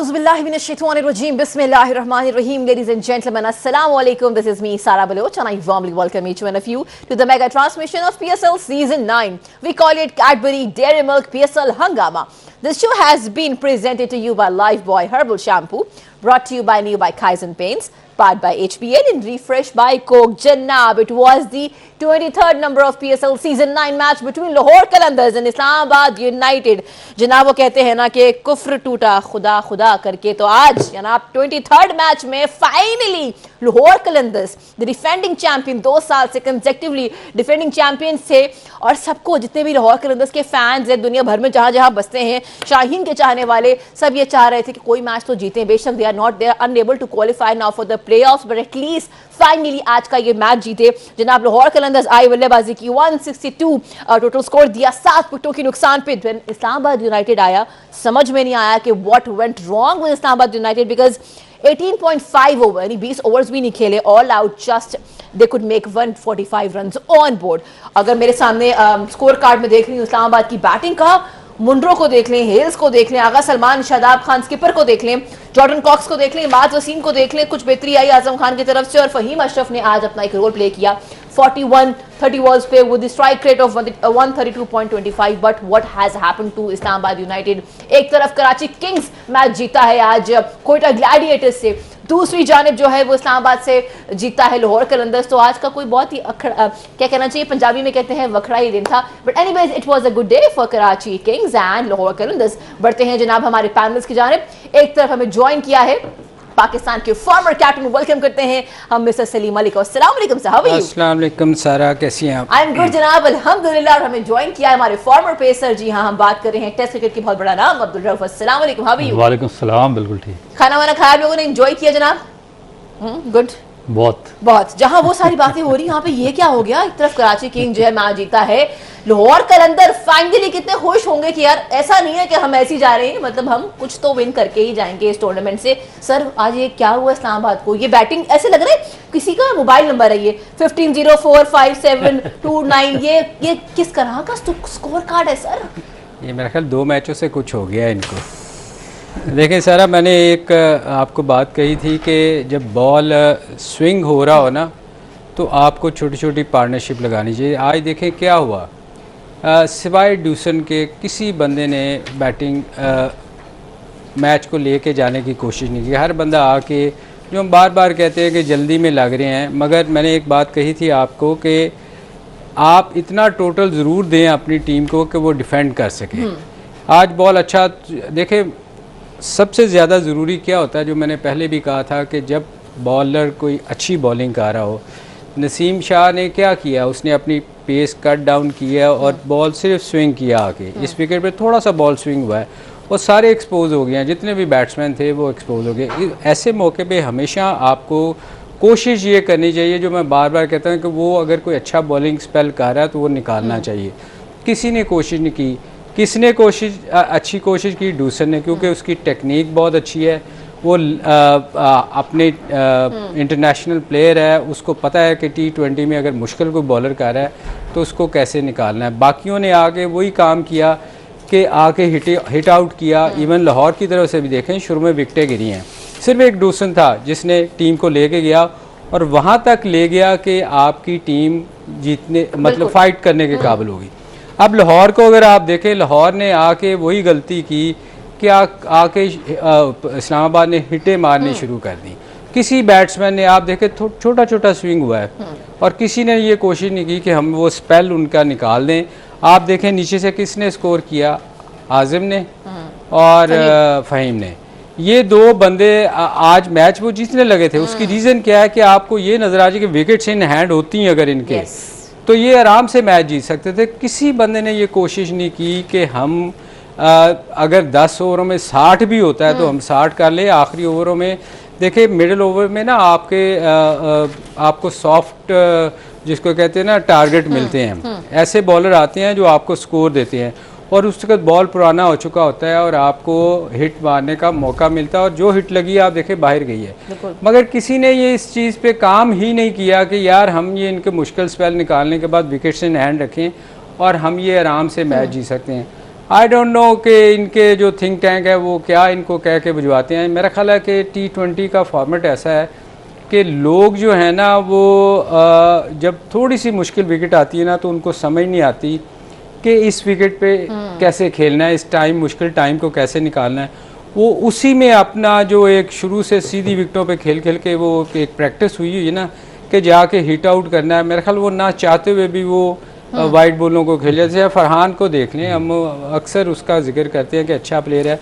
Auzubillahiminash-shaytanir-rajeem. Bismillahir-rahmanir-rahim. Ladies and gentlemen, Assalamu alaikum. This is me, Sara Baloch, and I warmly welcome each one of you to the mega transmission of PSL Season 9. We call it Cadbury Dairy Milk PSL Hangama. This show has been presented to you by Lifebuoy Herbal Shampoo, brought to you by Kaizen Paints, powered by HBN and refreshed by Coke. Janab, it was the 23rd number of PSL Season 9 match between Lahore Qalandars and Islamabad United. जनाब वो कहते हैं ना कि कुफ्र टूटा खुदा खुदा करके, तो आज जनाब 23rd मैच में finally Lahore Qalandars the defending champion 2 साल से कंसेक्टिवली डिफेंडिंग चैंपियन थे, और सबको जितने भी लाहौर कलंदर्स के फैंस हैं दुनिया भर में जहाँ जहाँ बसते हैं, शाहीन के चाहने वाले सब ये चाह रहे थे कि कोई मैच तो जीतें। बेशक they are not there unable to qualify now for the playoffs, but at least finally आज का ये मैच जीते। जनाब लाहौर कलंदर्स आई बल्लेबाजी की 162 टोटल स्कोर दिया 7 विकेटों के नुकसान पे। इस्लामाबाद यूनाइटेड आया, समझ में नहीं आया कि what went wrong with Islamabad United, because 18.5 over यानी 20 ओवर्स भी नहीं खेले, all out just they could make 145 runs on board. अगर मेरे सामने स्कोर कार्ड में देख रही हूँ इस्लामाबाद की बैटिंग का, मुंड्रो को देख लें, हेल्स को देख लें, आगा सलमान, शादाब खान स्किपर को देख लें, जॉर्डन कॉक्स को देख लें, इमाद वसीम को देख लें, कुछ बेहतरी आई आजम खान की तरफ से, और फहीम अशरफ ने आज अपना एक रोल प्ले किया 41-30 balls पे with strike rate of 132.25। But what has happened to Islamabad United? एक तरफ कराची किंग्स मैच जीता है आज कोयटा ग्लैडिएटर्स से, दूसरी जानिब जो है वो इस्लामाबाद से जीता है लाहौर कलंदर्स। तो आज का कोई बहुत ही क्या कहना चाहिए, पंजाबी में कहते हैं वखरा ही दिन था, but anyways it was a good day for Karachi Kings and Lahore Qalandars. बढ़ते हैं जनाब हमारे पैनल्स की जानिब। एक तरफ हमें ज्वाइन किया है पाकिस्तान के फॉर्मर कैप्टन, वेलकम करते हैं हम मिस्टर सलीम अली को। अस्सलाम वालेकुम सर, हाउ आर यू? अस्सलाम वालेकुम सारा, कैसी हैं आप? आई एम गुड जनाब, अल्हम्दुलिल्लाह। और हमें ज्वाइन किया है हमारे फॉर्मर पेसर, जी हाँ, हम बात कर रहे हैं टेस्ट क्रिकेट की बहुत बड़ा नाम अब्दुल रऊफ। अस्सलाम वालेकुम, हाउ आर यू? वालेकुम सलाम, बिल्कुल ठीक। खाना वाना खाया आप लोगों ने, एंजॉय किया जनाब? गुड, बहुत। जहां वो सारी बातें हो रही यहाँ पे ये क्या हो गया? एक तरफ कराची किंग जो है मैच जीता है, लाहौर कलंदर फाइनली कितने खुश होंगे कि यार ऐसा नहीं है कि हम ऐसे जा रहे हैं, मतलब हम कुछ तो विन करके ही जाएंगे इस टूर्नामेंट से। सर आज ये क्या हुआ इस्लामाबाद को? ये बैटिंग ऐसे लग रहा है किसी का मोबाइल नंबर है ये 15045729, ये किस तरह का स्कोर कार्ड है सर? ये मेरा ख्याल 2 मैचों से कुछ हो गया है इनको। देखिए सारा, मैंने एक आपको बात कही थी कि जब बॉल स्विंग हो रहा हो ना तो आपको छोटी छोटी पार्टनरशिप लगानी चाहिए। आज देखें क्या हुआ, सिवाय ड्यूसन के किसी बंदे ने बैटिंग मैच को लेके जाने की कोशिश नहीं की। हर बंदा आके, जो हम बार बार कहते हैं कि जल्दी में लग रहे हैं, मगर मैंने एक बात कही थी आपको कि आप इतना टोटल ज़रूर दें अपनी टीम को कि वो डिफेंड कर सके। आज बॉल अच्छा, देखें सबसे ज़्यादा ज़रूरी क्या होता है, जो मैंने पहले भी कहा था कि जब बॉलर कोई अच्छी बॉलिंग कर रहा हो, नसीम शाह ने क्या किया, उसने अपनी पेस कट डाउन किया और बॉल सिर्फ स्विंग किया आके। इस विकेट पे थोड़ा सा बॉल स्विंग हुआ है और सारे एक्सपोज हो गए हैं, जितने भी बैट्समैन थे वो एक्सपोज हो गए। ऐसे मौके पे हमेशा आपको कोशिश ये करनी चाहिए, जो मैं बार बार कहता हूँ कि वो अगर कोई अच्छा बॉलिंग स्पेल कर रहा है तो वो निकालना चाहिए। किसी ने कोशिश नहीं की, किसने अच्छी कोशिश की? डूसन ने, क्योंकि उसकी टेक्निक बहुत अच्छी है, वो अपने इंटरनेशनल प्लेयर है, उसको पता है कि T20 में अगर मुश्किल कोई बॉलर कर रहा है तो उसको कैसे निकालना है। बाकियों ने आके वही काम किया कि आके हिट आउट किया। इवन लाहौर की तरफ से भी देखें, शुरू में विकटें गिरी हैं, सिर्फ एक डूसन था जिसने टीम को लेके गया और वहाँ तक ले गया कि आपकी टीम जीतने, मतलब फ़ाइट करने के काबिल होगी। अब लाहौर को अगर आप देखें, लाहौर ने आके वही गलती की कि आके इस्लामाबाद ने हिटें मारनी शुरू कर दी। किसी बैट्समैन ने, आप देखें छोटा छोटा स्विंग हुआ है और किसी ने ये कोशिश नहीं की कि हम वो स्पेल उनका निकाल दें। आप देखें नीचे से किसने स्कोर किया, आज़िम ने और फ़हीम ने। ये 2 बंदे आज मैच वो जीतने लगे थे। उसकी रीज़न क्या है कि आपको ये नज़र आ जाए कि विकेट्स इन हैंड होती हैं अगर इनके, तो ये आराम से मैच जीत सकते थे। किसी बंदे ने ये कोशिश नहीं की कि हम अगर 10 ओवरों में 60 भी होता है तो हम 60 कर ले। आखिरी ओवरों में देखिए, मिडिल ओवर में ना आपको सॉफ्ट जिसको कहते हैं ना टारगेट मिलते हैं। ऐसे बॉलर आते हैं जो आपको स्कोर देते हैं और उसके बाद बॉल पुराना हो चुका होता है और आपको हिट मारने का मौका मिलता है, और जो हिट लगी आप देखें बाहर गई है। मगर किसी ने ये इस चीज़ पे काम ही नहीं किया कि यार हम ये इनके मुश्किल स्पेल निकालने के बाद विकेट्स इन हैंड रखें और हम ये आराम से मैच जीत सकते हैं। आई डोंट नो कि इनके जो थिंक टैंक है वो क्या इनको कह के भिजवाते हैं। मेरा ख्याल है कि T20 का फॉर्मेट ऐसा है कि लोग जो है ना वो जब थोड़ी सी मुश्किल विकेट आती है ना तो उनको समझ नहीं आती कि इस विकेट पे कैसे खेलना है, इस मुश्किल टाइम को कैसे निकालना है। वो उसी में अपना जो एक शुरू से सीधी विकेटों पे खेल खेल के वो एक प्रैक्टिस हुई है ना कि जाके हिट आउट करना है। मेरा ख्याल वो ना चाहते हुए भी वो वाइट बॉलों को खेले। जैसे फरहान को देख लें, हम अक्सर उसका जिक्र करते हैं कि अच्छा प्लेयर है,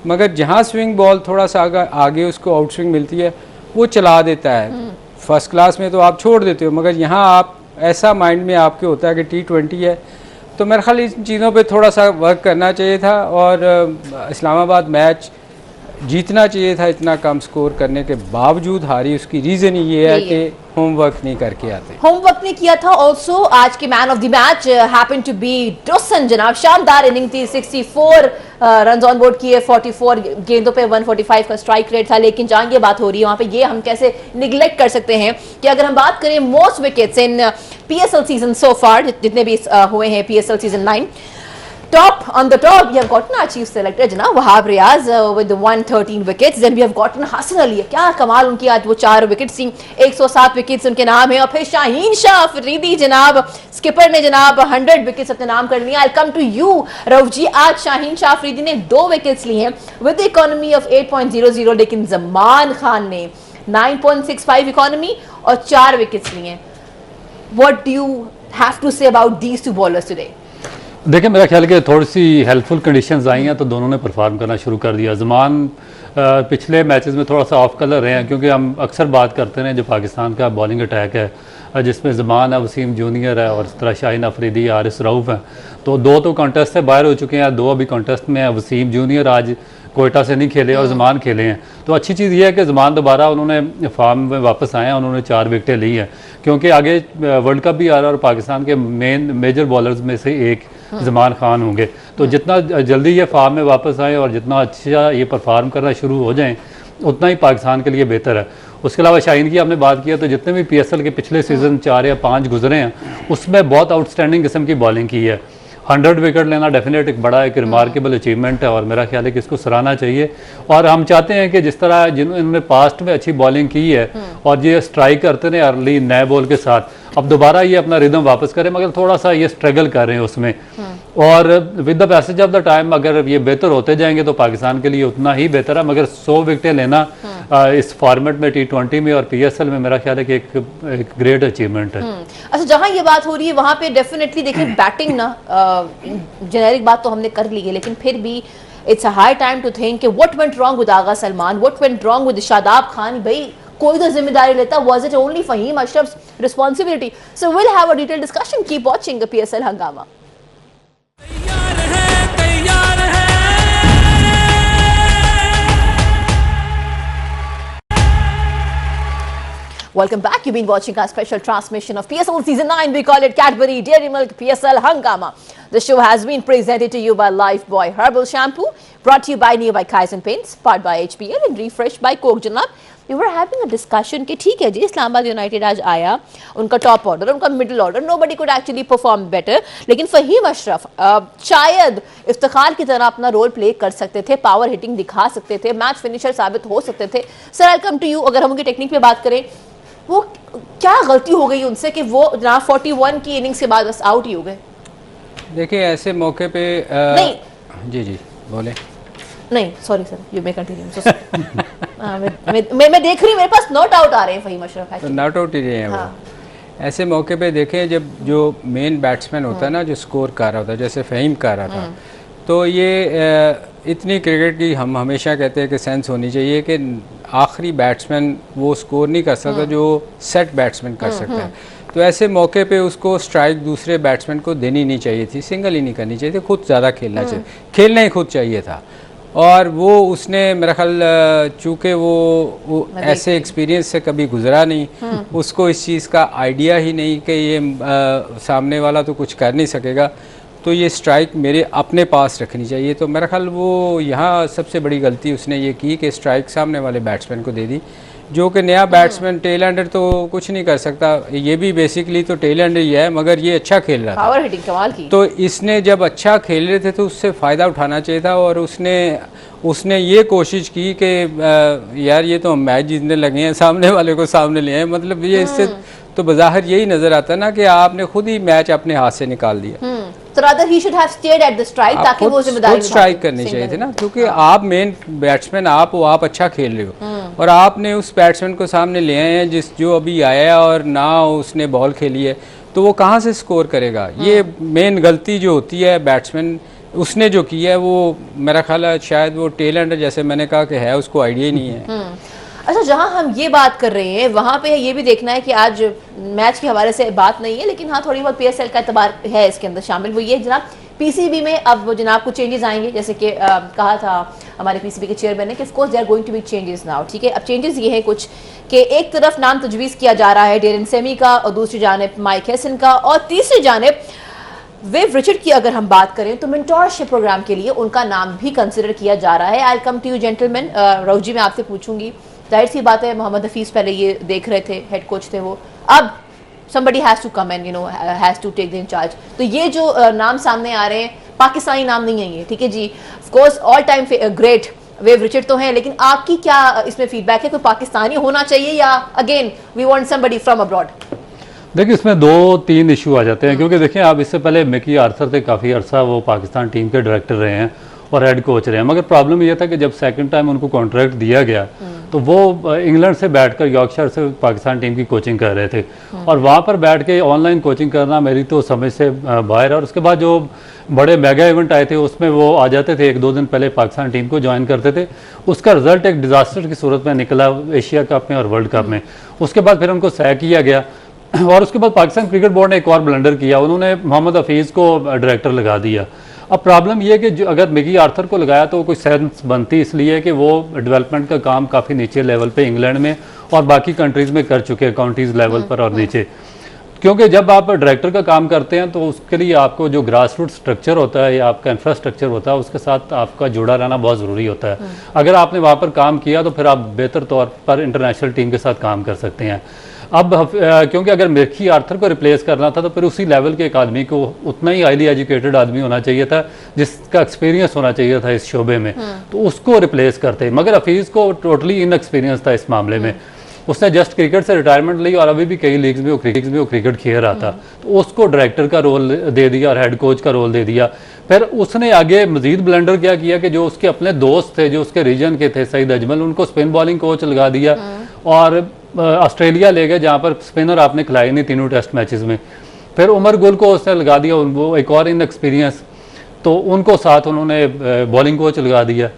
मगर जहाँ स्विंग बॉल थोड़ा सा आगे उसको आउट स्विंग मिलती है वो चला देता है। फर्स्ट क्लास में तो आप छोड़ देते हो, मगर यहाँ आप ऐसा माइंड में आपके होता है कि T20 है। तो मेरे ख्याल इन चीज़ों पे थोड़ा सा वर्क करना चाहिए था और इस्लामाबाद मैच जीतना चाहिए था। इतना कम स्कोर करने के बावजूद हारी, उसकी रीज़न ये है कि होमवर्क नहीं करके आते। होमवर्क नहीं किया था। ऑल्सो आज के man of the match happen to be Dawson जनाब। शानदार इनिंग थी, 64 रन ऑन बोर्ड किए, 44 गेंदों पे 145 का स्ट्राइक रेट था। लेकिन जहां ये बात हो रही है वहां पे ये हम कैसे निगलेक्ट कर सकते हैं कि अगर हम बात करें most wickets in PSL season so far, जितने भी हुए हैं PSL season 9, on the top, we have gotten our chief selector Janab Wahab Riaz with the 113 wickets. Then we have gotten Hasan Ali. क्या कमाल उनकी आज वो 4 विकेट्स थी, 107 विकेट्स उनके नाम है। और फिर शाहीन शाह अफरीदी जनाब, स्किपर ने जनाब 100 विकेट्स अपने नाम कर लिया। आई कम टू यू रऊफ जी, आज शाहीन शाह अफरीदी ने 2 विकेट्स ली हैं विद इकोनॉमी ऑफ 8.00, लेकिन जमान खान ने 9.65 इकोनॉमी और 4 विकेट्स ली हैं। What do you have to say about these two bowlers today? देखिए, मेरा ख्याल कि थोड़ी सी हेल्पफुल कंडीशंस आई हैं तो दोनों ने परफॉर्म करना शुरू कर दिया। ज़मान पिछले मैचेस में थोड़ा सा ऑफ कलर रहे हैं, क्योंकि हम अक्सर बात करते हैं जो पाकिस्तान का बॉलिंग अटैक है जिसमें ज़मान है, वसीम जूनियर है और इस तरह शाहीन अफरीदी, आरिस रऊफ़ हैं। तो 2 तो कॉन्टेस्ट से बाहर हो चुके हैं, 2 अभी कॉन्टेस्ट में है। वसीम जूनियर आज कोयटा से नहीं खेले और ज़मान खेले हैं। तो अच्छी चीज़ ये है कि ज़मान दोबारा उन्होंने फार्म में वापस आए हैं, उन्होंने 4 विकेटें ली हैं, क्योंकि आगे वर्ल्ड कप भी आ रहा है और पाकिस्तान के मेजर बॉलर्स में से एक ज़मान खान होंगे। तो जितना जल्दी ये फार्म में वापस आए और जितना अच्छा ये परफॉर्म करना शुरू हो जाएं उतना ही पाकिस्तान के लिए बेहतर है। उसके अलावा शाहीन की आपने बात किया तो जितने भी PSL के पिछले सीज़न 4 या 5 गुजरे हैं उसमें बहुत आउटस्टैंडिंग किस्म की बॉलिंग की है। 100 विकेट लेना डेफिनेट एक बड़ा एक रिमार्केबल अचीवमेंट है और मेरा ख्याल है कि इसको सराहना चाहिए। और हम चाहते हैं कि जिस तरह जिन्होंने पास्ट में अच्छी बॉलिंग की है और ये स्ट्राइक करते रहे अर्ली नए बॉल के साथ, अब दोबारा ये अपना रिदम वापस करें, मगर थोड़ा सा ये स्ट्रगल कर रहे हैं उसमें। और with the passage of the time अगर ये बेहतर होते जाएंगे तो पाकिस्तान के लिए उतना ही बेहतर है। मगर 100 विकेटें लेना इस फॉर्मेट में T20 में और PSL में मेरा ख्याल है कि एक ग्रेट अचीवमेंट है। अच्छा, जहां ये बात हो रही है वहां पे डेफिनेटली देखिए बैटिंग ना जेनेरिक बात तो हमने कर ली है, लेकिन फिर भी it's a high time to think what went wrong with Agha Salman, what went wrong with Shadab Khan. भाई कोई तो जिम्मेदारी लेता, was it only Fahim Ashraf's responsibility? So will have a detailed discussion, keep watching the PSL हंगामा। Welcome back. You've been watching our special transmission of PSL Season 9. We call it Cadbury Dairy Milk PSL Hangama. The show has been presented to you by Lifebuoy Herbal Shampoo, brought to you by Nearby Kaizen Paints, powered by HPL and refreshed by Coke Janab. We were having a discussion कि ठीक है जी, Islamabad United आज आया, उनका top order, उनका middle order, nobody could actually perform better, लेकिन फहीम अशरफ शायद इफ्तिखार की तरह अपना रोल प्ले कर सकते थे, पावर हिटिंग दिखा सकते थे, मैच फिनिशर साबित हो सकते थे। Sir, I come to you, अगर हम उनकी टेक्निक पे बात करें, वो क्या गलती हो गई उनसे कि वो जनाब 41 की इनिंग्स के बाद बस आउट ही हो गए? देखिए ऐसे मौके पे नहीं जी बोले नहीं, sorry sir, you may continue. मैं देख रही हूँ, मेरे पास नॉट आउट आ रहे हैं फहीम अशरफ, नॉट आउट ही रहे हैं वो। ऐसे मौके पे देखें जब जो मेन बैट्समैन होता है ना, जो स्कोर कर रहा होता है, जैसे फहीम कर रहा था, तो ये इतनी क्रिकेट की हम हमेशा कहते हैं कि सेंस होनी चाहिए कि आखिरी बैट्समैन वो स्कोर नहीं कर सकता जो सेट बैट्समैन कर सकता है। तो ऐसे मौके पे उसको स्ट्राइक दूसरे बैट्समैन को देनी नहीं चाहिए थी, सिंगल ही नहीं करनी चाहिए थी, खुद ज़्यादा खेलना चाहिए, खेलना ही खुद चाहिए था। और वो उसने मेरा ख्याल चूँकि वो ऐसे एक्सपीरियंस से कभी गुजरा नहीं, उसको इस चीज़ का आइडिया ही नहीं कि ये सामने वाला तो कुछ कर नहीं सकेगा, तो ये स्ट्राइक मेरे अपने पास रखनी चाहिए। तो मेरा ख्याल वो यहाँ सबसे बड़ी गलती उसने ये की कि स्ट्राइक सामने वाले बैट्समैन को दे दी। जो कि नया बैट्समैन टेल एंडर तो कुछ नहीं कर सकता, ये भी बेसिकली तो टेल एंडर ही है, मगर ये अच्छा खेल रहा था, पावर हिटिंग कमाल की। तो इसने जब अच्छा खेल रहे थे तो उससे फ़ायदा उठाना चाहिए था, और उसने ये कोशिश की कि यार ये तो हम मैच जीतने लगे हैं, सामने वाले को सामने ले आए, मतलब ये इससे तो बज़ाहिर यही नज़र आता है ना कि आपने खुद ही मैच अपने हाथ से निकाल दिया। तो rather he should have stared at the strike, ताकि वो जिम्मेदारी स्ट्राइक करनी चाहिए थी ना, क्योंकि आप मेन बैट्समैन आप हो, आप अच्छा खेल रहे हो, और आपने उस बैट्समैन को सामने ले आए हैं जो अभी आया है और ना उसने बॉल खेली है, तो वो कहाँ से स्कोर करेगा। ये मेन गलती जो होती है बैट्समैन उसने जो की है, वो मेरा ख्याल है शायद वो टेल एंडर जैसे मैंने कहा कि है, उसको आइडिया ही नहीं है। अच्छा, जहां हम ये बात कर रहे हैं वहां पे ये भी देखना है कि आज मैच के हवाले से बात नहीं है, लेकिन हाँ थोड़ी बहुत पीएसएल का एतबार है इसके अंदर शामिल। वो ये जनाब पीसीबी में अब जनाब कुछ चेंजेस आएंगे, जैसे कि कहा था हमारे पीसीबी के चेयरमैन ने कि of course there are going to be changes now. ठीक है, अब चेंजेस ये है कुछ कि एक तरफ नाम तजवीज़ किया जा रहा है डेरेन सेमी का, और दूसरी जानिब माइक हेसन का, और तीसरी जानिब विव रिचर्ड की अगर हम बात करें तो मेंटोरशिप प्रोग्राम के लिए उनका नाम भी कंसिडर किया जा रहा है। I come to you gentleman. Rauf ji, मैं आपसे पूछूंगी, जाहिर सी बात है मोहम्मद हफीज़ पहले ये देख रहे थे, हेड कोच थे वो, अब somebody has to come and you know has to take the in charge। तो ये जो नाम सामने आ रहे हैं, पाकिस्तानी नाम नहीं है ये, ठीक है जी, of course all time great Viv Richard तो हैं, लेकिन आपकी क्या इसमें फीडबैक है, कोई पाकिस्तानी होना चाहिए या again we want somebody from abroad? देखिए, इसमें 2-3 इशू आ जाते हैं, क्योंकि देखिए आप इससे पहले मिकी आर्थर थे, काफ़ी अर्सा वो पाकिस्तान टीम के डायरेक्टर रहे हैं और हेड कोच रहे हैं, मगर प्रॉब्लम ये था कि जब सेकंड टाइम उनको कॉन्ट्रैक्ट दिया गया तो वो इंग्लैंड से बैठकर यॉर्कशायर से पाकिस्तान टीम की कोचिंग कर रहे थे, और वहाँ पर बैठ के ऑनलाइन कोचिंग करना मेरी तो समझ से बाहर है। और उसके बाद जो बड़े मेगा इवेंट आए थे उसमें वो आ जाते थे, 1-2 दिन पहले पाकिस्तान टीम को ज्वाइन करते थे, उसका रिजल्ट एक डिज़ास्टर की सूरत में निकला एशिया कप में और वर्ल्ड कप में। उसके बाद फिर उनको सैक किया गया, और उसके बाद पाकिस्तान क्रिकेट बोर्ड ने एक और ब्लंडर किया, उन्होंने मोहम्मद हफीज़ को डायरेक्टर लगा दिया। अब प्रॉब्लम ये है कि जो अगर मिकी आर्थर को लगाया तो कोई सेंस बनती, इसलिए कि वो डेवलपमेंट का काम काफ़ी नीचे लेवल पे इंग्लैंड में और बाकी कंट्रीज़ में कर चुके हैं, काउंटीज़ लेवल पर और नीचे। क्योंकि जब आप डायरेक्टर का काम करते हैं तो उसके लिए आपको जो ग्रास रूट स्ट्रक्चर होता है या आपका इंफ्रास्ट्रक्चर होता है उसके साथ आपका जुड़ा रहना बहुत ज़रूरी होता है। अगर आपने वहाँ पर काम किया तो फिर आप बेहतर तौर पर इंटरनेशनल टीम के साथ काम कर सकते हैं। अब क्योंकि अगर मिकी आर्थर को रिप्लेस करना था तो फिर उसी लेवल के एक आदमी को, उतना ही हाईली एजुकेटेड आदमी होना चाहिए था जिसका एक्सपीरियंस होना चाहिए था इस शोबे में, तो उसको रिप्लेस करते। मगर हफीज़ को टोटली इनएक्सपीरियंस था इस मामले में, उसने जस्ट क्रिकेट से रिटायरमेंट ली और अभी भी कई लीग्स में वो क्रिकेट खेल रहा था, तो उसको डायरेक्टर का रोल दे दिया और हेड कोच का रोल दे दिया। फिर उसने आगे मजीद ब्लंडर क्या किया कि जो उसके अपने दोस्त थे, जो उसके रीजन के थे, सईद अजमल, उनको स्पिन बॉलिंग कोच लगा दिया और ऑस्ट्रेलिया ले गए जहाँ पर स्पिनर आपने खिलाई नहीं तीनों टेस्ट मैचेस में। फिर उमर गुल को उसने लगा दिया, वो एक और इन एक्सपीरियंस, तो उनको साथ उन्होंने बॉलिंग कोच लगा दिया।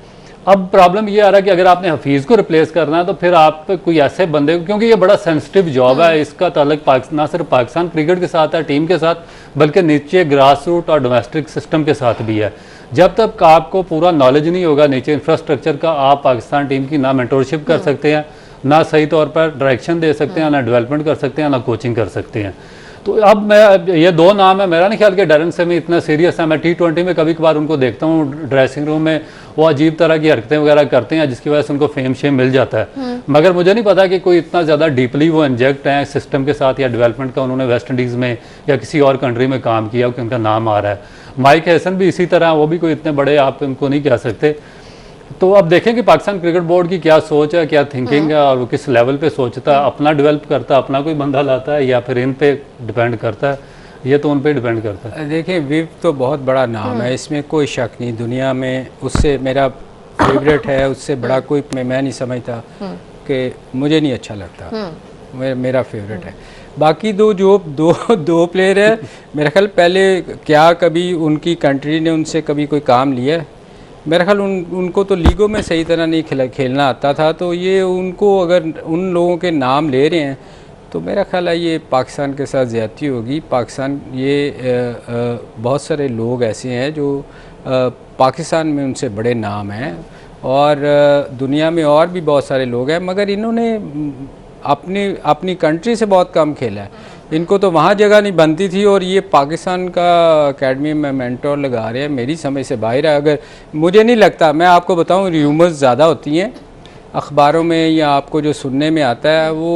अब प्रॉब्लम ये आ रहा है कि अगर आपने हफीज़ को रिप्लेस करना है तो फिर आप कोई ऐसे बंदे को, क्योंकि ये बड़ा सेंसिटिव जॉब है, इसका ताल्लुक ना सिर्फ पाकिस्तान क्रिकेट के साथ है, टीम के साथ, बल्कि नीचे ग्रास रूट और डोमेस्टिक सिस्टम के साथ भी है। जब तक आपको पूरा नॉलेज नहीं होगा नीचे इंफ्रास्ट्रक्चर का, आप पाकिस्तान टीम की ना मेंटोरशिप कर सकते हैं, ना सही तौर पर डायरेक्शन दे सकते हैं, ना डेवलपमेंट कर सकते हैं, ना कोचिंग कर सकते हैं। तो अब मैं ये 2 नाम है, मेरा नहीं ख्याल कि डेरेन सेमी इतना सीरियस है। मैं T20 में कभी कभार उनको देखता हूँ ड्रेसिंग रूम में, वो अजीब तरह की हरकतें वगैरह करते हैं जिसकी वजह से उनको फेम शेम मिल जाता है, मगर मुझे नहीं पता कि कोई इतना ज़्यादा डीपली वो इंजेक्ट हैं सिस्टम के साथ या डेवलपमेंट का उन्होंने वेस्ट इंडीज़ में या किसी और कंट्री में काम किया कि उनका नाम आ रहा है। माइक हेसन भी इसी तरह, वो भी कोई इतने बड़े आप उनको नहीं कह सकते। तो अब देखें कि पाकिस्तान क्रिकेट बोर्ड की क्या सोच है, क्या थिंकिंग है, और वो किस लेवल पे सोचता है, अपना डेवलप करता है, अपना कोई बंदा लाता है, या फिर इन पे डिपेंड करता है, ये तो उन पे डिपेंड करता है। देखिए, विव तो बहुत बड़ा नाम है, इसमें कोई शक नहीं, दुनिया में उससे मेरा फेवरेट है, उससे बड़ा कोई मैं नहीं समझता कि मुझे नहीं अच्छा लगता, मेरा फेवरेट है। बाकी दो प्लेयर है, मेरा ख्याल पहले क्या कभी उनकी कंट्री ने उनसे कभी कोई काम लिया है? मेरा ख्याल उनको तो लीगों में सही तरह नहीं खेलना आता था, तो ये उनको अगर उन लोगों के नाम ले रहे हैं तो मेरा ख्याल है ये पाकिस्तान के साथ ज़्यादती होगी। पाकिस्तान बहुत सारे लोग ऐसे हैं जो पाकिस्तान में उनसे बड़े नाम हैं और दुनिया में और भी बहुत सारे लोग हैं, मगर इन्होंने अपनी कंट्री से बहुत कम खेला है, इनको तो वहाँ जगह नहीं बनती थी, और ये पाकिस्तान का एकेडमी में मेंटोर लगा रहे हैं, मेरी समझ से बाहर है। अगर मुझे नहीं लगता, मैं आपको बताऊं, र्यूमर्स ज़्यादा होती हैं अखबारों में या आपको जो सुनने में आता है वो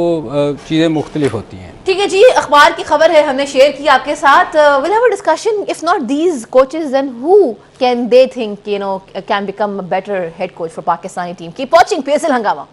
चीज़ें मुख्तलिफ होती हैं। ठीक है जी, अखबार की खबर है, हमने शेयर की आपके साथ। Will have a discussion, if not these coaches then who can they think you know can become a better head coach for Pakistani team. Keep watching PSL हंगामा।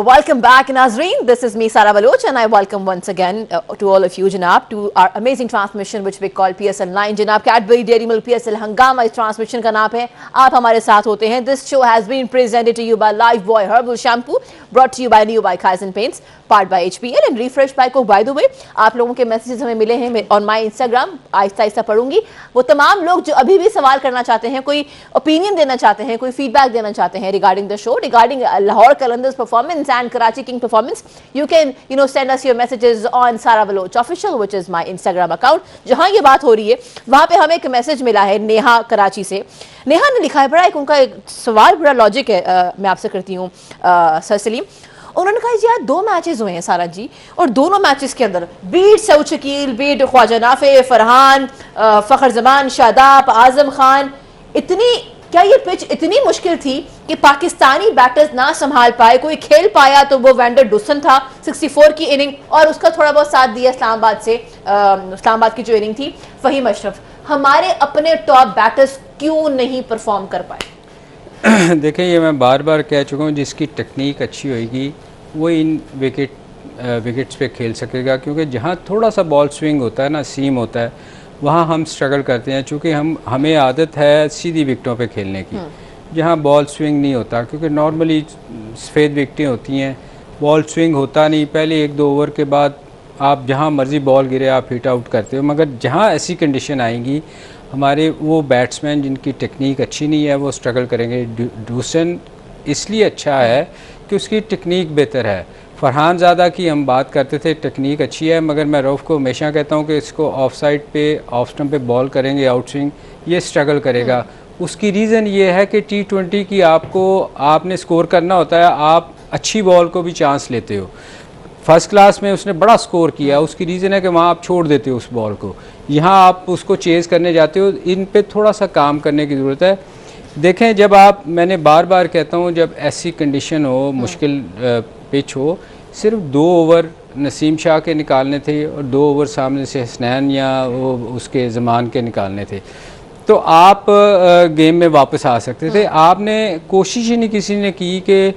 Welcome back, Nazreen. This is me, Sara Baloch, and I welcome once again to all of you, Janab, to our amazing transmission which we call PSL 9. Janab, Cadbury Dairy Milk PSL Hangama इस transmission का नाम है। आप हमारे साथ होते हैं। This show has been presented to you by Lifebuoy Herbal Shampoo, brought to you by New by Kaizen Paints, powered by HPL and refreshed by Coke. By the way, आप लोगों के मैसेजेस हमें मिले हैं on my Instagram, Aahista Aahista पढ़ूंगी। वो तमाम लोग जो अभी भी सवाल करना चाहते हैं, कोई ओपिनियन देना चाहते हैं, कोई फीडबैक देना चाहते हैं regarding the show, regarding Lahore Qalandars performance and Karachi King performance, you can send us your messages on Sara Baloch Official, which is my Instagram account. जहां ये बात हो रही है वहां पे हमें एक मैसेज मिला है नेहा कराची से। नेहा ने लिखा है, बड़ा एक उनका एक सवाल, बड़ा लॉजिक है, मैं आपसे करती हूँ सर सलीम। उन्होंने कहा जी यार 2 मैचेस हुए हैं सारा जी, और दोनों मैचेस के अंदर बीट सऊद शकील, बीट ख्वाजा नाफे, फरहान, फखर जमान, शादाब, आजम खान, क्या ये पिच इतनी मुश्किल थी कि पाकिस्तानी बैटर्स ना संभाल पाए? कोई खेल पाया तो वो वेंडर डुसन था 64 की इनिंग, और उसका थोड़ा बहुत साथ दिया इस्लामाबाद से, इस्लामाबाद की जो इनिंग थी फहीम अशरफ। हमारे अपने टॉप बैटर्स क्यों नहीं परफॉर्म कर पाए? देखें, ये मैं बार बार कह चुका हूँ, जिसकी टेक्निक अच्छी होगी वो इन विकेट्स पे खेल सकेगा, क्योंकि जहाँ थोड़ा सा बॉल स्विंग होता है ना, सीम होता है, वहाँ हम स्ट्रगल करते हैं, चूँकि हमें आदत है सीधी विकटों पे खेलने की, जहाँ बॉल स्विंग नहीं होता, क्योंकि नॉर्मली सफ़ेद विकटें होती हैं, बॉल स्विंग होता नहीं। पहले 1-2 ओवर के बाद आप जहाँ मर्ज़ी बॉल गिरे आप हिट आउट करते हो, मगर जहाँ ऐसी कंडीशन आएंगी, हमारे वो बैट्समैन जिनकी टेक्निक अच्छी नहीं है वो स्ट्रगल करेंगे। डूसन इसलिए अच्छा है कि उसकी टेक्निक बेहतर है। फरहान ज़्यादा की हम बात करते थे, टेक्निक अच्छी है, मगर मैं रऊफ़ को हमेशा कहता हूँ कि इसको ऑफ साइड पे, ऑफ स्टंप पे बॉल करेंगे, आउट स्विंग, ये स्ट्रगल करेगा। उसकी रीज़न ये है कि T20 की आपने स्कोर करना होता है, आप अच्छी बॉल को भी चांस लेते हो। फर्स्ट क्लास में उसने बड़ा स्कोर किया, उसकी रीज़न है कि वहाँ आप छोड़ देते हो उस बॉल को, यहाँ आप उसको चेज़ करने जाते हो। इन पे थोड़ा सा काम करने की ज़रूरत है। देखें, जब मैंने बार बार कहता हूँ, जब ऐसी कंडीशन हो, मुश्किल पिच हो, सिर्फ 2 ओवर नसीम शाह के निकालने थे और 2 ओवर सामने से हसनैन या वो उसके ज़मान के निकालने थे, तो आप गेम में वापस आ सकते थे। आपने कोशिश ही नहीं किसी ने की कि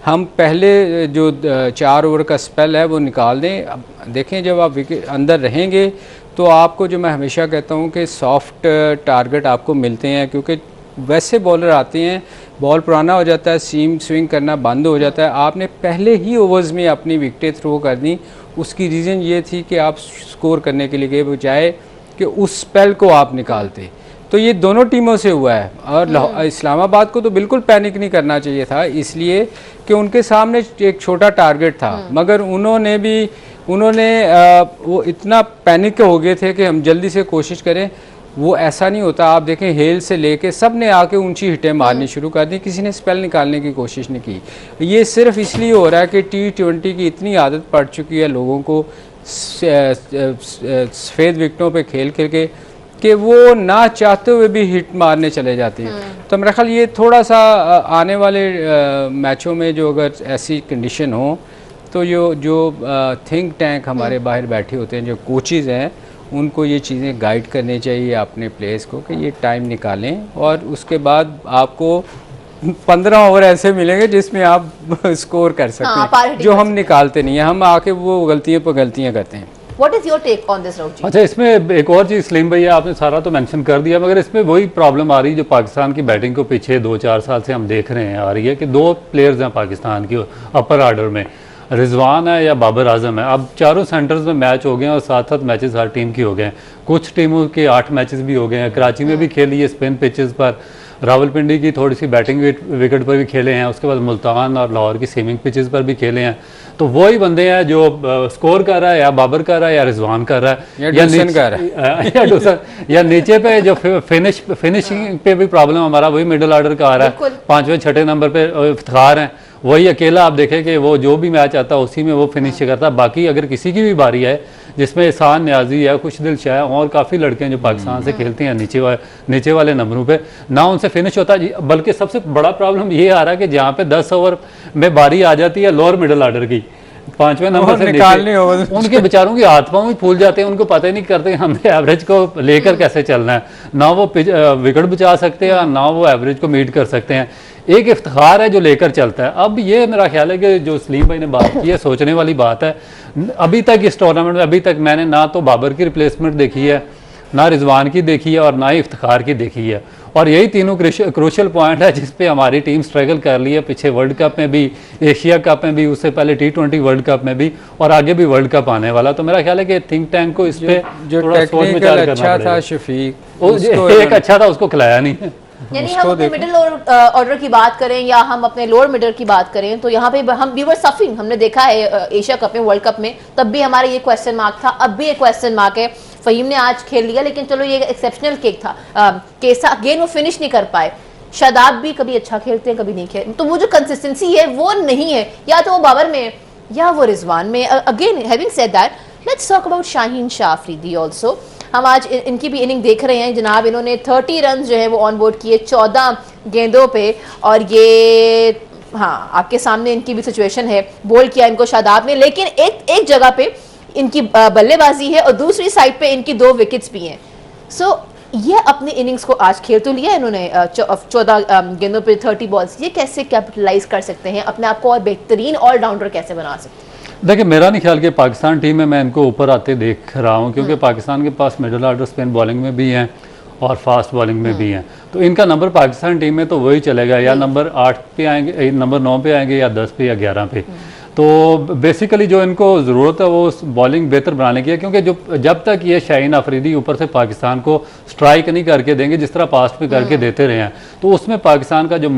हम पहले जो 4 ओवर का स्पेल है वो निकाल दें। अब देखें, जब आप विकेट अंदर रहेंगे तो आपको, जो मैं हमेशा कहता हूँ कि सॉफ्ट टारगेट आपको मिलते हैं, क्योंकि वैसे बॉलर आते हैं, बॉल पुराना हो जाता है, सीम स्विंग करना बंद हो जाता है। आपने पहले ही ओवर्स में अपनी विकेटें थ्रो कर दी। उसकी रीज़न ये थी कि आप स्कोर करने के लिए गए, बजाय कि उस स्पेल को आप निकालते। तो ये दोनों टीमों से हुआ है, और इस्लामाबाद को तो बिल्कुल पैनिक नहीं करना चाहिए था, इसलिए कि उनके सामने एक छोटा टारगेट था, मगर उन्होंने वो इतना पैनिक हो गए थे कि हम जल्दी से कोशिश करें। वो ऐसा नहीं होता। आप देखें, हेल से लेके सब ने आके ऊंची हिटें मारनी शुरू कर दी, किसी ने स्पेल निकालने की कोशिश नहीं की। ये सिर्फ इसलिए हो रहा है कि T20 की इतनी आदत पड़ चुकी है लोगों को सफ़ेद विकटों पे खेल के कि वो ना चाहते हुए भी हिट मारने चले जाते हैं। तो मेरा ख्याल ये थोड़ा सा आने वाले मैचों में, जो अगर ऐसी कंडीशन हो, तो जो थिंक टैंक हमारे बाहर बैठे होते हैं, जो कोचेज़ हैं, उनको ये चीज़ें गाइड करनी चाहिए अपने प्लेयर्स को कि ये टाइम निकालें, और उसके बाद आपको 15 ओवर ऐसे मिलेंगे जिसमें आप स्कोर कर सकते हैं, जो हम निकालते नहीं हैं। हम आके वो गलतियों पर गलतियाँ करते हैं। What is your take on this, Rauf? अच्छा, इसमें एक और चीज़ सलीम भैया, आपने सारा तो मेंशन कर दिया, मगर इसमें वही प्रॉब्लम आ रही है जो पाकिस्तान की बैटिंग को पिछले 2-4 साल से हम देख रहे हैं आ रही है, कि 2 प्लेयर्स हैं पाकिस्तान की अपर आर्डर में, रिजवान है या बाबर आजम है। अब चारों सेंटर्स में मैच हो गए हैं और 7-7 मैचेस हर टीम की हो गए हैं। कुछ टीमों के 8 मैचेस भी हो गए हैं। कराची में भी खेली है स्पिन पिचेस पर, रावलपिंडी की थोड़ी सी बैटिंग विकेट पर भी खेले हैं, उसके बाद मुल्तान और लाहौर की सीमिंग पिचेस पर भी खेले हैं। तो वही बंदे हैं जो स्कोर कर रहा है, या बाबर कर रहा है, या रिजवान कर रहा है, या नीचे पे जो फिनिशिंग पे भी प्रॉब्लम हमारा वही मिडिल ऑर्डर का आ रहा है। 5वें 6ठे नंबर पे इफ्तिखार हैं, वही अकेला आप देखें कि वो जो भी मैच आता है उसी में वो फिनिश करता है। बाकी अगर किसी की भी बारी है जिसमें एहसान न्याजी है, खुशदिल शाह और काफ़ी लड़के हैं जो पाकिस्तान से खेलते हैं नीचे वाले नंबरों पे, ना उनसे फिनिश होता है। बल्कि सबसे बड़ा प्रॉब्लम ये आ रहा है कि जहाँ पे 10 ओवर में बारी आ जाती है लोअर मिडिल ऑर्डर की, 5वें नंबर से निकालने हो उनके बेचारों की हाथ पाँव भी फूल जाते हैं, उनको पता ही नहीं करते हमें एवरेज को लेकर कैसे चलना है। ना वो विकेट बचा सकते हैं, ना वो एवरेज को मीट कर सकते हैं। एक इफ्तिखार है जो लेकर चलता है। अब ये मेरा ख्याल है कि जो सलीम भाई ने बात की है, सोचने वाली बात है। अभी तक इस टूर्नामेंट में अभी तक मैंने ना तो बाबर की रिप्लेसमेंट देखी है, ना रिजवान की देखी है, और ना ही इफ्तिखार की देखी है। और यही तीनों क्रूशल पॉइंट है जिस पे हमारी टीम स्ट्रगल कर रही है, पीछे वर्ल्ड कप में भी, एशिया कप में भी, उससे पहले T20 वर्ल्ड कप में भी, और आगे भी वर्ल्ड कप आने वाला। तो मेरा ख्याल है कि थिंक टैंक को इस पे जो थोड़ा सोच विचार करना अच्छा था पड़ेगा। शफीक, एक अच्छा था, उसको खिलाया नहीं है। यानी हम अपने मिडिल ऑर्डर की बात करें या हम अपने लोअर मिडल की बात करें तो यहाँ पे हम वी वर सफरिंग। हमने देखा है एशिया कप में, वर्ल्ड कप में, तब भी हमारा ये क्वेश्चन मार्क था, अब भी ये क्वेश्चन मार्क है। फहीम ने आज खेल लिया, लेकिन चलो ये एक्सेप्शनल केक था, केस था, अगेन वो फिनिश नहीं कर पाए। शादाब भी कभी अच्छा खेलते हैं, कभी नहीं खेलते, तो वो जो कंसिस्टेंसी है वो नहीं है, या तो वो बाबर में या वो रिजवान में। Again having said that, let's talk about Shaheen Shah Afridi also. हम आज इनकी भी इनिंग देख रहे हैं जनाब। इन्होंने 30 रन जो है वो ऑन बोर्ड किए 14 गेंदों पे, और ये हाँ आपके सामने इनकी भी सिचुएशन है, बोल किया इनको शादाब ने, लेकिन एक जगह पे इनकी बल्लेबाजी है और दूसरी साइड पे इनकी 2 विकेट्स भी हैं। सो ये अपनी इनिंग्स को आज खेल तो लिया इन्होंने 14 गेंदों पे 30 बॉल्स, ये कैसे कैपिटलाइज कर सकते हैं, अपने आप को और बेहतरीन ऑलराउंडर कैसे बना सकते हैं? देखिए, मेरा नहीं ख्याल कि पाकिस्तान टीम में मैं इनको ऊपर आते देख रहा हूँ, क्योंकि पाकिस्तान के पास मिडिल ऑर्डर स्पिन बॉलिंग में भी हैं और फास्ट बॉलिंग में भी हैं। तो इनका नंबर पाकिस्तान टीम में तो वही चलेगा, या नंबर 8 पे आएंगे, नंबर 9 पे आएंगे, या 10 पे या 11 पे। तो बेसिकली जो इनको ज़रूरत है वो बॉलिंग बेहतर बनाने की है, क्योंकि जब तक ये शाहीन अफरीदी ऊपर से पाकिस्तान को स्ट्राइक नहीं करके देंगे जिस तरह पास्ट में करके देते रहे हैं, तो उसमें पाकिस्तान का जो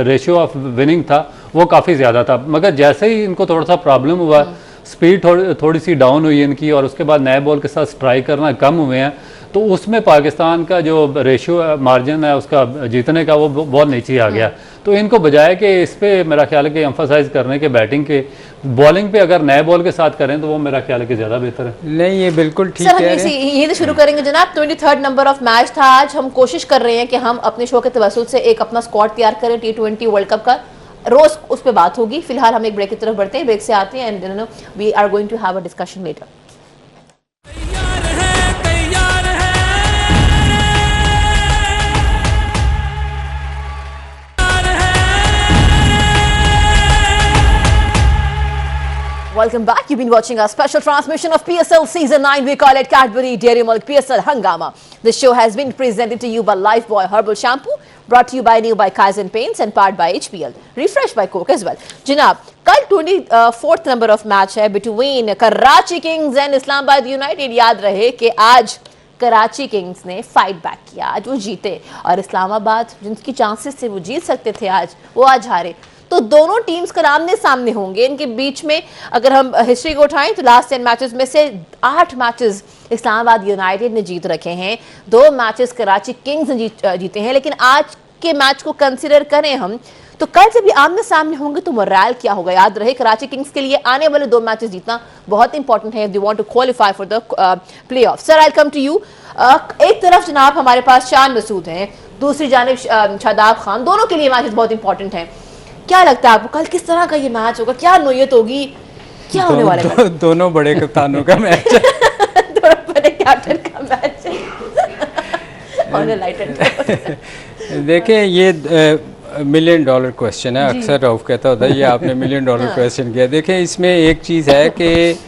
रेशियो ऑफ विनिंग था वो काफ़ी ज़्यादा था। मगर जैसे ही इनको थोड़ा सा प्रॉब्लम हुआ, स्पीड थोड़ी सी डाउन हुई इनकी, और उसके बाद नए बॉल के साथ स्ट्राइक करना कम हुए हैं, तो उसमें पाकिस्तान का जो रेशियो मार्जिन है उसका जीतने का वो बहुत नीचे आ गया। तो इनको बजाय कि इस पे मेरा ख्याल है कि एम्फोसाइज करने के बैटिंग के, बॉलिंग पे अगर नए बॉल के साथ करें तो वो मेरा ख्याल है कि ज़्यादा बेहतर है। नहीं, ये बिल्कुल ठीक है। है। यही तो शुरू करेंगे जनाब। 23rd नंबर ऑफ मैच था आज। हम कोशिश कर रहे हैं कि हम अपने शो के तवज्जुह से एक अपना स्क्वाड तैयार करें T20 वर्ल्ड कप का, रोज उस पर बात होगी। फिलहाल हम एक ब्रेक की तरफ बढ़ते हैं, ब्रेक से आते हैं and we are going to have a discussion later. Welcome back. You've been watching our special transmission of PSL Season 9. We call it Cadbury Dairy Milk PSL Hangama. This show has been presented to you by Lifebuoy Herbal Shampoo, brought to you by New by Kaizen Paints and powered by HPL. Refreshed by Coke as well. जनाब, कल 24th number of match है between Karachi Kings and Islamabad United. याद रहे कि आज Karachi Kings ने fight back किया, आज वो जीते, और इस्लामाबाद जिनकी चांसेस थे वो जीत सकते थे आज, वो आज हारे। तो दोनों टीम्स का आमने सामने होंगे। इनके बीच में अगर हम हिस्ट्री को उठाएं तो लास्ट 10 मैचेस में से 8 मैचेस इस्लामाबाद यूनाइटेड ने जीत रखे हैं, 2 मैचेस कराची किंग्स ने जीते हैं। लेकिन आज के मैच को कंसिडर करें हम तो कल जब ये आमने सामने होंगे तो मोरल क्या होगा? याद रहे कराची किंग्स के लिए आने वाले 2 मैचेस जीतना बहुत इंपॉर्टेंट है, they want to qualify for the playoff. Sir, I come to you. एक तरफ जनाब हमारे पास शान मसूद हैं, दूसरी जानिब शादाब खान, दोनों के लिए मैचेस बहुत इंपॉर्टेंट हैं। क्या लगता है आपको कल किस तरह का ये मैच होगा? क्या नोयत होगी? क्या होने वाला है? दोनों बड़े कप्तानों का मैच है। दोनों बड़े कैप्टन का मैच है। On a lighter. देखिए, ये $1 मिलियन क्वेश्चन है। अक्सर रऊफ कहता होता है ये आपने $1 मिलियन क्वेश्चन किया। देखें, इसमें एक चीज़ है कि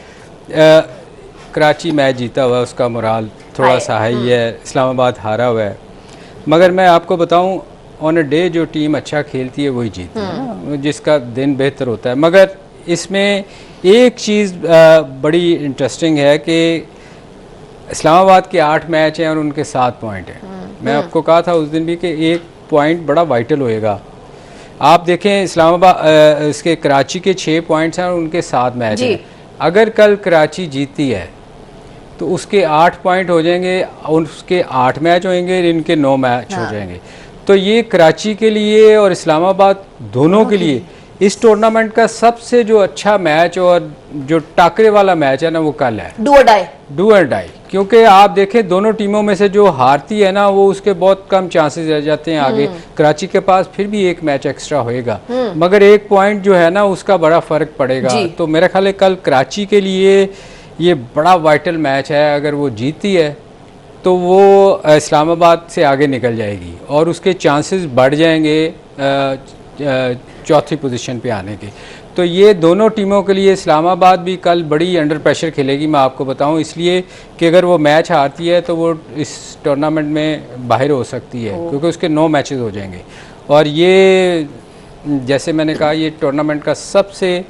कराची मैच जीता हुआ, उसका मोराल थोड़ा सा हाई है, इस्लामाबाद हारा हुआ है। मगर मैं आपको बताऊं, ऑन अ डे जो टीम अच्छा खेलती है वही जीतती है, जिसका दिन बेहतर होता है। मगर इसमें एक चीज़ बड़ी इंटरेस्टिंग है कि इस्लामाबाद के 8 मैच हैं और उनके 7 पॉइंट हैं। मैं आपको कहा था उस दिन भी कि एक पॉइंट बड़ा वाइटल होएगा। आप देखें, इस्लामाबाद इसके कराची के 6 पॉइंट्स हैं और उनके 7 मैच हैं। अगर कल कराची जीतती है तो उसके 8 पॉइंट हो जाएंगे, उसके 8 मैच होंगे, इनके 9 मैच हो जाएंगे। तो ये कराची के लिए और इस्लामाबाद दोनों के लिए इस टूर्नामेंट का सबसे जो अच्छा मैच और जो टाकरे वाला मैच है ना वो कल है, डू और डाई। डू और डाई, क्योंकि आप देखें दोनों टीमों में से जो हारती है ना वो उसके बहुत कम चांसेस रह जाते हैं आगे। कराची के पास फिर भी एक मैच एक्स्ट्रा होएगा, मगर एक पॉइंट जो है ना उसका बड़ा फर्क पड़ेगा। तो मेरा ख्याल है कल कराची के लिए ये बड़ा वाइटल मैच है। अगर वो जीतती है तो वो इस्लामाबाद से आगे निकल जाएगी और उसके चांसेस बढ़ जाएंगे चौथी पोजीशन पे आने के। तो ये दोनों टीमों के लिए इस्लामाबाद भी कल बड़ी अंडर प्रेशर खेलेगी, मैं आपको बताऊं, इसलिए कि अगर वो मैच हारती है तो वो इस टूर्नामेंट में बाहर हो सकती है, क्योंकि उसके 9 मैचेस हो जाएंगे। और ये जैसे मैंने कहा ये टूर्नामेंट का सबसे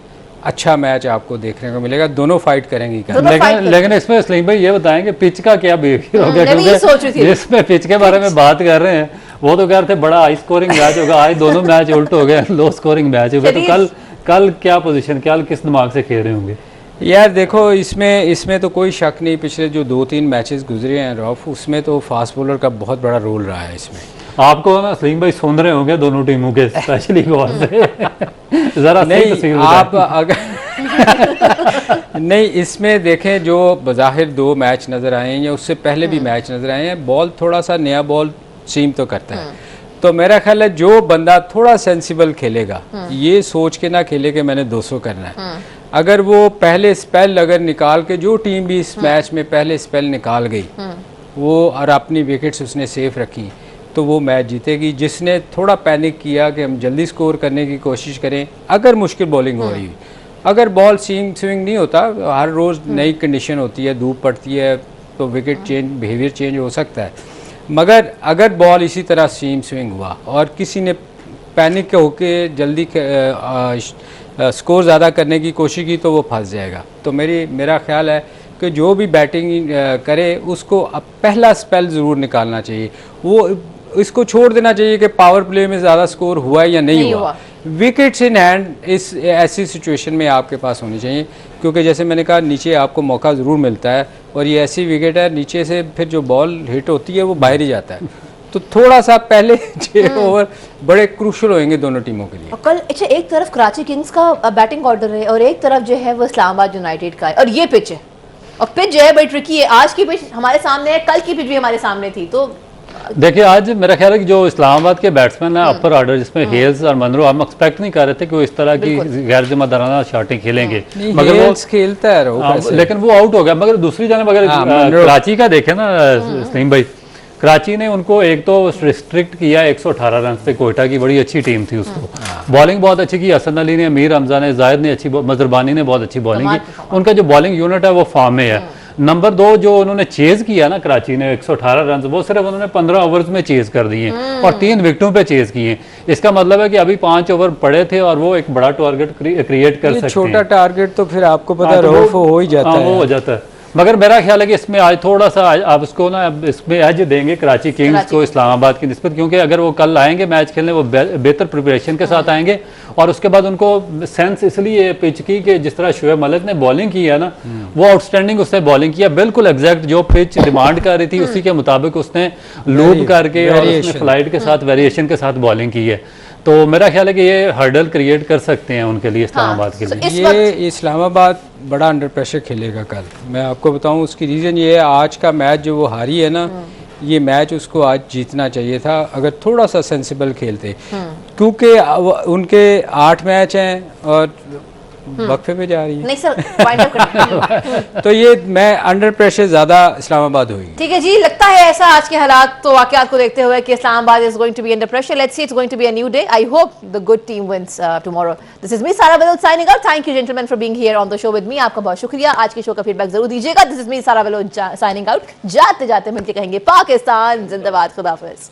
अच्छा मैच आपको देखने को मिलेगा, दोनों फाइट करेंगी कल। लेकिन इसमें सलीम भाई ये बताएं कि पिच का क्या बिहेवियर हो गया, क्योंकि जिसमें पिच के बारे में बात कर रहे हैं वो तो कह रहे थे बड़ा हाई स्कोरिंग मैच होगा, आज दोनों मैच उल्ट हो गए, लो स्कोरिंग मैच हो गया। तो कल क्या पोजीशन, क्या किस दिमाग से खेल रहे होंगे? यार देखो इसमें तो कोई शक नहीं, पिछले जो 2-3 मैचेस गुजरे हैं रॉफ, उसमें तो फास्ट बॉलर का बहुत बड़ा रोल रहा है इसमें। आपको ना सलीम भाई सुन रहे होंगे दोनों टीमों के स्पेशली गौर से जरा नहीं आप अगर नहीं इसमें देखें जो बज़ाहिर 2 मैच नज़र आए हैं या उससे पहले भी मैच नज़र आए हैं, बॉल थोड़ा सा नया बॉल सीम तो करता है। तो मेरा ख्याल है जो बंदा थोड़ा सेंसिबल खेलेगा, ये सोच के ना खेले कि मैंने 200 करना है, अगर वो पहले स्पेल अगर निकाल के, जो टीम भी इस मैच में पहले स्पेल निकाल गई वो और अपनी विकेट्स उसने सेफ रखी तो वो मैच जीतेगी। जिसने थोड़ा पैनिक किया कि हम जल्दी स्कोर करने की कोशिश करें, अगर मुश्किल बॉलिंग हो रही है, अगर बॉल स्विंग नहीं होता, हर रोज़ नई कंडीशन होती है, धूप पड़ती है तो विकेट चेंज, बिहेवियर चेंज हो सकता है, मगर अगर बॉल इसी तरह स्विंग हुआ और किसी ने पैनिक होके जल्दी स्कोर ज़्यादा करने की कोशिश की तो वो फंस जाएगा। तो मेरा ख्याल है कि जो भी बैटिंग करे उसको अब पहला स्पेल ज़रूर निकालना चाहिए, वो इसको छोड़ देना चाहिए कि पावर प्ले में ज़्यादा स्कोर हुआ या नहीं हुआ। विकेट्स इन हैंड इस ऐसी सिचुएशन में आपके पास होनी चाहिए, क्योंकि जैसे मैंने कहा नीचे आपको मौका ज़रूर मिलता है और ये ऐसी विकेट है नीचे से फिर जो बॉल हिट होती है वो बाहर ही जाता है। तो थोड़ा सा पहले 6 ओवर बड़े क्रूशल होंगे दोनों टीमों के लिए। कल अच्छा एक तरफ कराची किंग्स का बैटिंग ऑर्डर है और एक तरफ जो है वो इस्लामाबाद यूनाइटेड का है, और ये पिच है, और पिच जो है बड़ी ट्रिकी है। आज की पिच हमारे सामने है, कल की पिच भी हमारे सामने थी। तो देखिए आज मेरा ख्याल है कि जो इस्लामाबाद के बैट्समैन है अपर ऑर्डर, जिसमें हेल्स और मनरो, हम एक्सपेक्ट नहीं कर रहे थे कि वो इस तरह की गैर जिम्मेदाराना शॉटिंग खेलेंगे, मगर वो खेलता है लेकिन वो आउट हो गया। मगर दूसरी जाने अगर कराची का देखें ना सलीम भाई, कराची ने उनको एक तो रिस्ट्रिक्ट किया 118 रन पे, कोयटा की बड़ी अच्छी टीम थी, उसको बॉलिंग बहुत अच्छी की, हसन अली ने, अमीर हमजा ने, जायद ने अच्छी, मजरबानी ने बहुत अच्छी बॉलिंग की। उनका जो बॉलिंग यूनिट है वो फॉर्म में है। नंबर 2 जो उन्होंने चेज किया ना कराची ने 118 रन, वो सिर्फ उन्होंने 15 ओवर्स में चेज कर दिए और 3 विकेटों पे चेज किए। इसका मतलब है कि अभी 5 ओवर पड़े थे और वो एक बड़ा टारगेट क्रिएट कर सकते हैं। छोटा टारगेट तो फिर आपको पता है हो ही जाता है, वो हो जाता है। मगर मेरा ख्याल है कि इसमें आज थोड़ा सा आप उसको ना इसमें एज देंगे कराची किंग्स को इस्लामाबाद की निस्बत, क्योंकि अगर वो कल आएंगे मैच खेलने वो बेहतर प्रिपरेशन के साथ आएंगे और उसके बाद उनको सेंस इसलिए पिच की कि जिस तरह शुएब मलिक ने बॉलिंग की है ना, वो आउटस्टैंडिंग उसने बॉलिंग किया, बिल्कुल एग्जैक्ट जो पिच डिमांड कर रही थी उसी के मुताबिक उसने लूप करके और उसने फ्लाइट के साथ वेरिएशन के साथ बॉलिंग की है। तो मेरा ख्याल है कि ये हर्डल क्रिएट कर सकते हैं उनके लिए इस्लामाबाद के लिए। ये इस्लामाबाद बड़ा अंडर प्रेशर खेलेगा कल, मैं आपको बताऊं उसकी रीज़न ये है, आज का मैच जो वो हारी है ना, ये मैच उसको आज जीतना चाहिए था अगर थोड़ा सा सेंसिबल खेलते, क्योंकि उनके 8 मैच हैं और वक्फे पे जा रही है। नहीं सर, वाइंड अप करना। तो ये मैं अंडर प्रेशर ज्यादा इस्लामाबाद हुई। ठीक है जी, लगता है ऐसा आज के हालात तो वाकयात को देखते हुए कि Islamabad is going to be under pressure. Let's see, it's going to be a new day. I hope the good team wins tomorrow. This is me Sara Baloch signing out. Thank you gentleman for being here on the show with me. आपका बहुत शुक्रिया। आज के show का feedback जरूर दीजिएगा। This is me Sara Baloch signing out. जाते जाते मिलके कहेंगे पाकिस्तान जिंदाबाद, खुदा हाफिज।